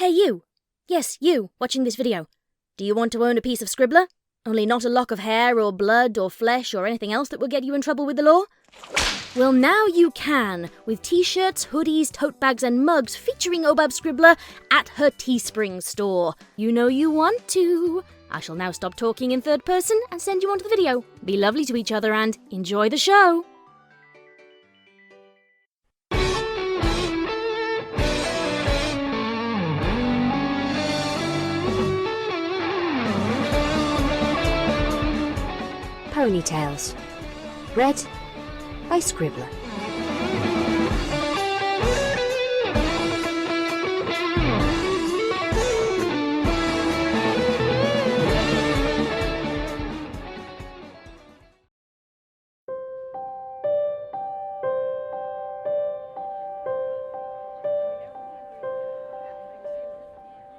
Hey you! Yes, you, watching this video. Do you want to own a piece of Scribbler? Only not a lock of hair or blood or flesh or anything else that will get you in trouble with the law? Well, now you can, with t-shirts, hoodies, tote bags and mugs featuring Obab Scribbler at her Teespring store. You know you want to. I shall now stop talking in third person and send you on to the video. Be lovely to each other and enjoy the show! Ponytails. Read by Scribbler.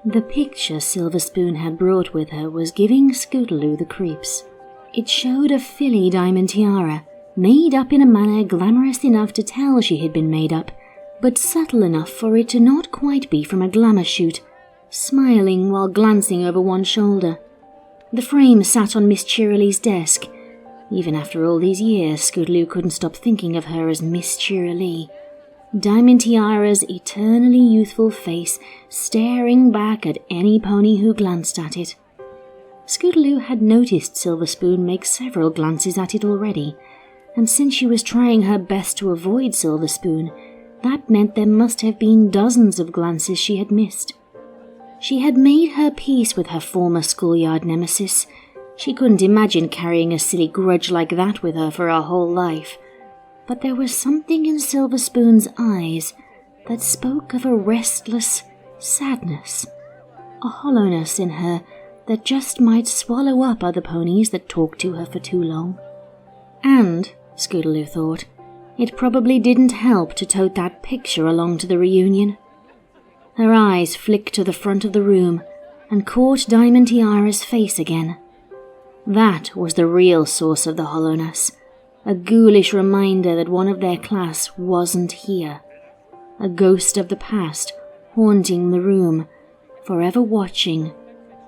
The picture Silver Spoon had brought with her was giving Scootaloo the creeps. It showed a filly diamond tiara, made up in a manner glamorous enough to tell she had been made up, but subtle enough for it to not quite be from a glamour shoot, smiling while glancing over one shoulder. The frame sat on Miss Cheerilee's desk. Even after all these years, Scootaloo couldn't stop thinking of her as Miss Cheerilee. Diamond Tiara's eternally youthful face staring back at any pony who glanced at it. Scootaloo had noticed Silver Spoon make several glances at it already, and since she was trying her best to avoid Silver Spoon, that meant there must have been dozens of glances she had missed. She had made her peace with her former schoolyard nemesis. She couldn't imagine carrying a silly grudge like that with her for her whole life. But there was something in Silver Spoon's eyes that spoke of a restless sadness, a hollowness in her that just might swallow up other ponies that talked to her for too long. And, Scootaloo thought, it probably didn't help to tote that picture along to the reunion. Her eyes flicked to the front of the room and caught Diamond Tiara's face again. That was the real source of the hollowness, a ghoulish reminder that one of their class wasn't here. A ghost of the past haunting the room, forever watching,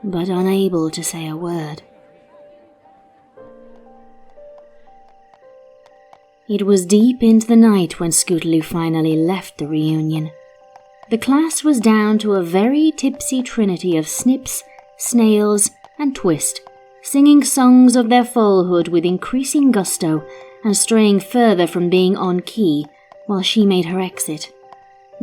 but unable to say a word. It was deep into the night when Scootaloo finally left the reunion. The class was down to a very tipsy trinity of Snips, Snails, and Twist, singing songs of their foalhood with increasing gusto and straying further from being on key while she made her exit.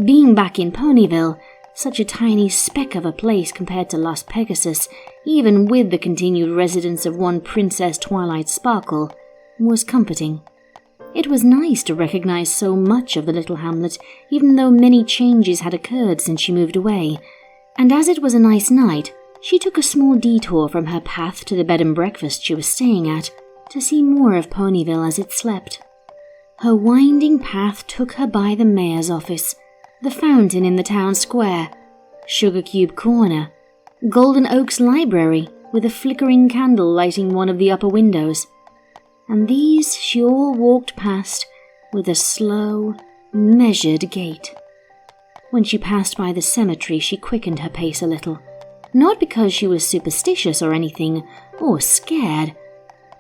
Being back in Ponyville, such a tiny speck of a place compared to Las Pegasus, even with the continued residence of one Princess Twilight Sparkle, was comforting. It was nice to recognize so much of the little hamlet, even though many changes had occurred since she moved away, and as it was a nice night, she took a small detour from her path to the bed and breakfast she was staying at to see more of Ponyville as it slept. Her winding path took her by the mayor's office, the fountain in the town square, Sugar Cube Corner, Golden Oaks Library with a flickering candle lighting one of the upper windows, and these she all walked past with a slow, measured gait. When she passed by the cemetery, she quickened her pace a little, not because she was superstitious or anything, or scared,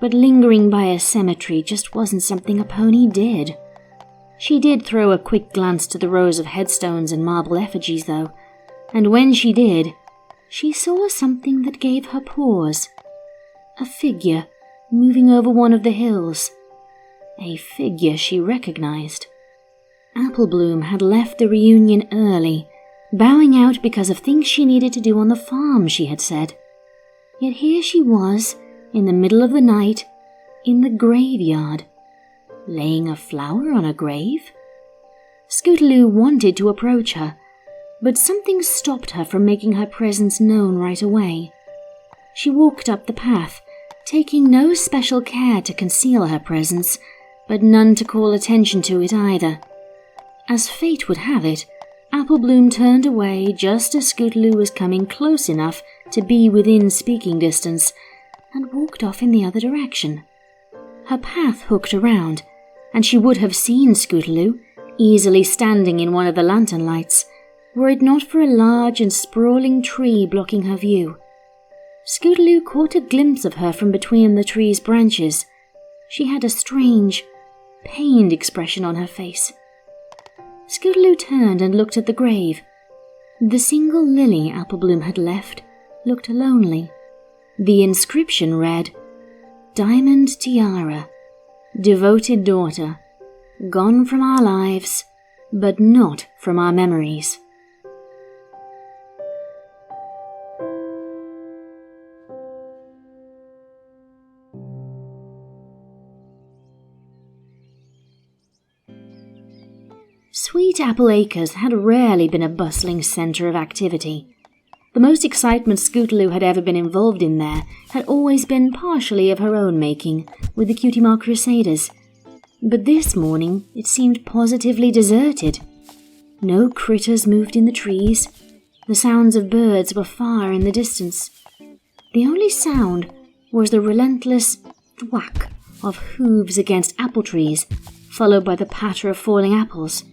but lingering by a cemetery just wasn't something a pony did. She did throw a quick glance to the rows of headstones and marble effigies, though, and when she did, she saw something that gave her pause. A figure moving over one of the hills. A figure she recognized. Applebloom had left the reunion early, bowing out because of things she needed to do on the farm, she had said. Yet here she was, in the middle of the night, in the graveyard. Laying a flower on a grave? Scootaloo wanted to approach her, but something stopped her from making her presence known right away. She walked up the path, taking no special care to conceal her presence, but none to call attention to it either. As fate would have it, Applebloom turned away just as Scootaloo was coming close enough to be within speaking distance, and walked off in the other direction. Her path hooked around, and she would have seen Scootaloo, easily standing in one of the lantern lights, were it not for a large and sprawling tree blocking her view. Scootaloo caught a glimpse of her from between the tree's branches. She had a strange, pained expression on her face. Scootaloo turned and looked at the grave. The single lily Applebloom had left looked lonely. The inscription read, "Diamond Tiara, devoted daughter, gone from our lives, but not from our memories." Sweet Apple Acres had rarely been a bustling centre of activity. The most excitement Scootaloo had ever been involved in there had always been partially of her own making, with the Cutie Mark Crusaders. But this morning it seemed positively deserted. No critters moved in the trees. The sounds of birds were far in the distance. The only sound was the relentless thwack of hooves against apple trees, followed by the patter of falling apples.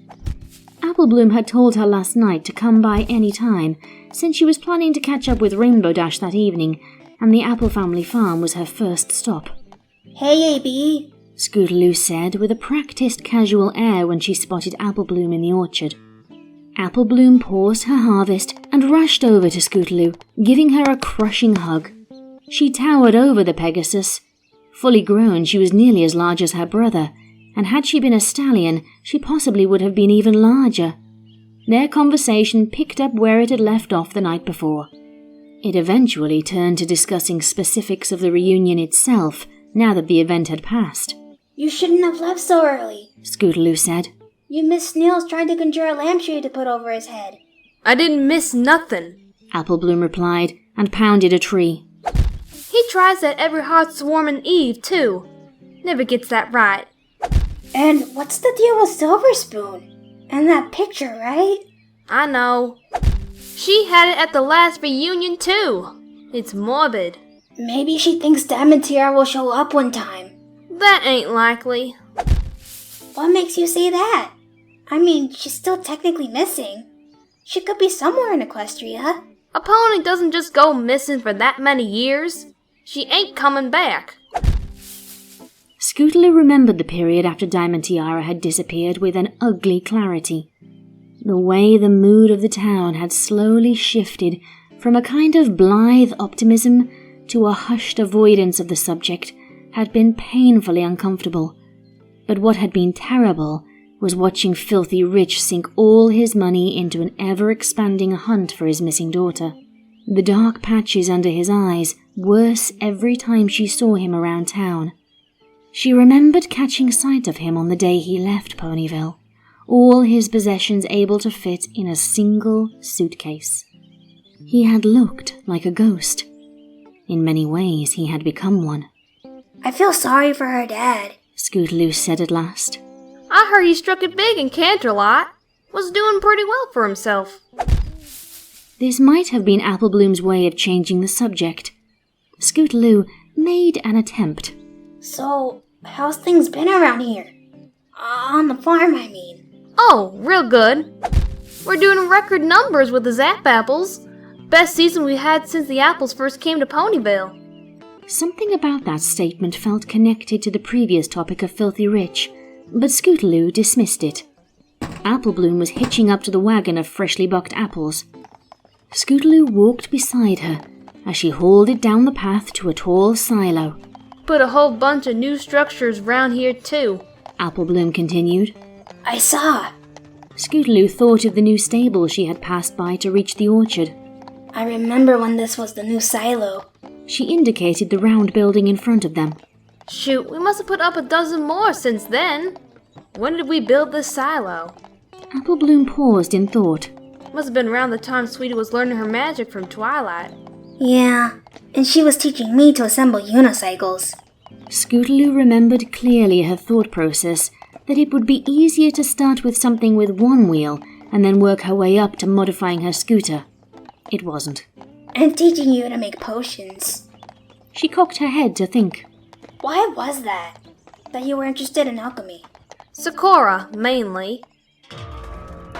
Applebloom had told her last night to come by any time, since she was planning to catch up with Rainbow Dash that evening, and the Apple family farm was her first stop. "Hey, AB," Scootaloo said with a practiced casual air when she spotted Applebloom in the orchard. Applebloom paused her harvest and rushed over to Scootaloo, giving her a crushing hug. She towered over the Pegasus. Fully grown, she was nearly as large as her brother, and had she been a stallion, she possibly would have been even larger. Their conversation picked up where it had left off the night before. It eventually turned to discussing specifics of the reunion itself, now that the event had passed. "You shouldn't have left so early," Scootaloo said. "You missed Snails trying to conjure a lampshade to put over his head." I didn't miss nothing. Applebloom replied, and pounded a tree. He tries that every heartswarming Eve, too. Never gets that right. "And what's the deal with Silver Spoon? And that picture, right?" I know. She had it at the last reunion, too. It's morbid. "Maybe she thinks Diamond Tiara will show up one time." That ain't likely. "What makes you say that? I mean, she's still technically missing. She could be somewhere in Equestria." A pony doesn't just go missing for that many years. She ain't coming back. Scootaloo remembered the period after Diamond Tiara had disappeared with an ugly clarity. The way the mood of the town had slowly shifted from a kind of blithe optimism to a hushed avoidance of the subject had been painfully uncomfortable. But what had been terrible was watching Filthy Rich sink all his money into an ever-expanding hunt for his missing daughter. The dark patches under his eyes worse every time she saw him around town. She remembered catching sight of him on the day he left Ponyville, all his possessions able to fit in a single suitcase. He had looked like a ghost. In many ways, he had become one. "I feel sorry for her dad," Scootaloo said at last. I heard he struck it big in Canterlot. Was doing pretty well for himself. This might have been Applebloom's way of changing the subject. Scootaloo made an attempt. "So, how's things been around here? On the farm, I mean." Oh, real good. We're doing record numbers with the Zap Apples. Best season we had since the apples first came to Ponyville. Something about that statement felt connected to the previous topic of Filthy Rich, but Scootaloo dismissed it. Applebloom was hitching up to the wagon of freshly bucked apples. Scootaloo walked beside her as she hauled it down the path to a tall silo. Put a whole bunch of new structures round here, too. Applebloom continued. "I saw. Scootaloo thought of the new stable she had passed by to reach the orchard. I remember when this was the new silo." She indicated the round building in front of them. Shoot, we must have put up a dozen more since then. When did we build this silo? Applebloom paused in thought. Must have been around the time Sweetie was learning her magic from Twilight. "Yeah, and she was teaching me to assemble unicycles." Scootaloo remembered clearly her thought process, that it would be easier to start with something with one wheel and then work her way up to modifying her scooter. It wasn't. "And teaching you to make potions." She cocked her head to think. "Why was that? That you were interested in alchemy?" Cora, mainly.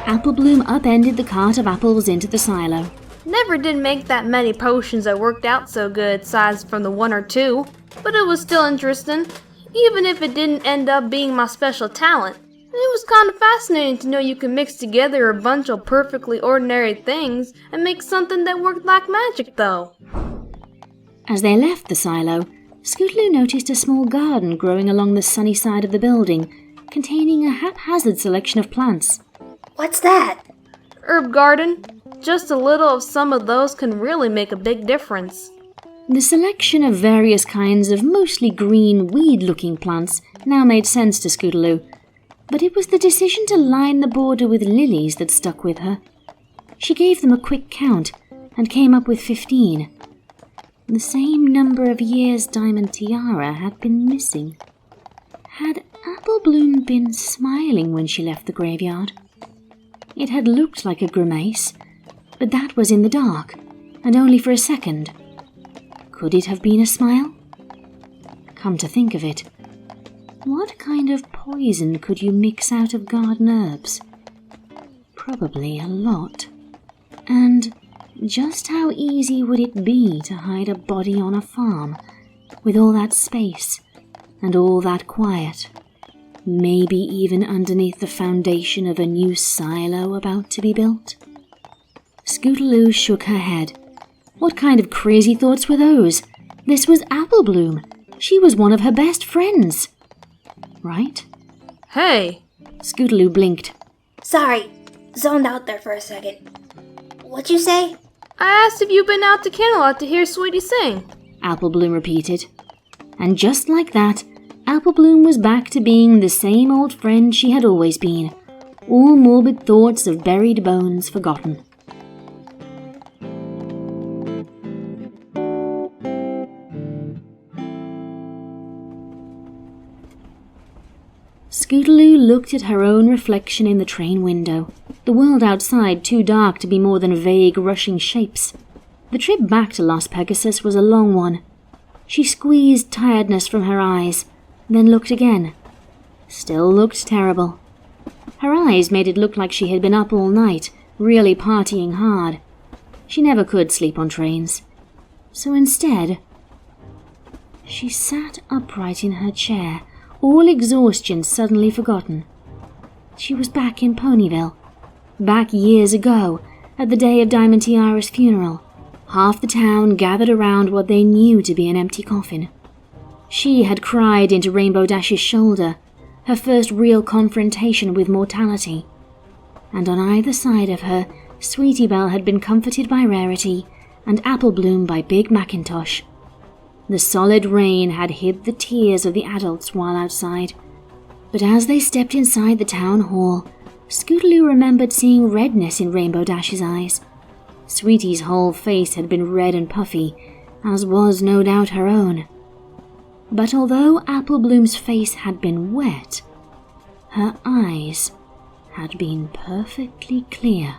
Applebloom upended the cart of apples into the silo. Never did make that many potions that worked out so good, aside from the 1 or 2, but it was still interesting, even if it didn't end up being my special talent. It was kind of fascinating to know you can mix together a bunch of perfectly ordinary things and make something that worked like magic, though. As they left the silo, Scootaloo noticed a small garden growing along the sunny side of the building, containing a haphazard selection of plants. What's that? Herb garden. Just a little of some of those can really make a big difference. The selection of various kinds of mostly green, weed-looking plants now made sense to Scootaloo, but it was the decision to line the border with lilies that stuck with her. She gave them a quick count and came up with 15. The same number of years Diamond Tiara had been missing. Had Applebloom been smiling when she left the graveyard? It had looked like a grimace, but that was in the dark, and only for a second. Could it have been a smile? Come to think of it, what kind of poison could you mix out of garden herbs? Probably a lot. And just how easy would it be to hide a body on a farm, with all that space and all that quiet? Maybe even underneath the foundation of a new silo about to be built? Scootaloo shook her head. What kind of crazy thoughts were those? This was Applebloom. She was one of her best friends. Right? Hey! Scootaloo blinked. Sorry, zoned out there for a second. What'd you say? I asked if you'd been out to Camelot to hear Sweetie sing. Applebloom repeated. And just like that, Applebloom was back to being the same old friend she had always been. All morbid thoughts of buried bones forgotten. Scootaloo looked at her own reflection in the train window, the world outside too dark to be more than vague, rushing shapes. The trip back to Las Pegasus was a long one. She squeezed tiredness from her eyes, then looked again. Still looked terrible. Her eyes made it look like she had been up all night, really partying hard. She never could sleep on trains. So instead, she sat upright in her chair, all exhaustion suddenly forgotten. She was back in Ponyville. Back years ago, at the day of Diamond Tiara's funeral. Half the town gathered around what they knew to be an empty coffin. She had cried into Rainbow Dash's shoulder, her first real confrontation with mortality. And on either side of her, Sweetie Belle had been comforted by Rarity, and Applebloom by Big Macintosh. The solid rain had hid the tears of the adults while outside, but as they stepped inside the town hall, Scootaloo remembered seeing redness in Rainbow Dash's eyes. Sweetie's whole face had been red and puffy, as was no doubt her own. But although Applebloom's face had been wet, her eyes had been perfectly clear.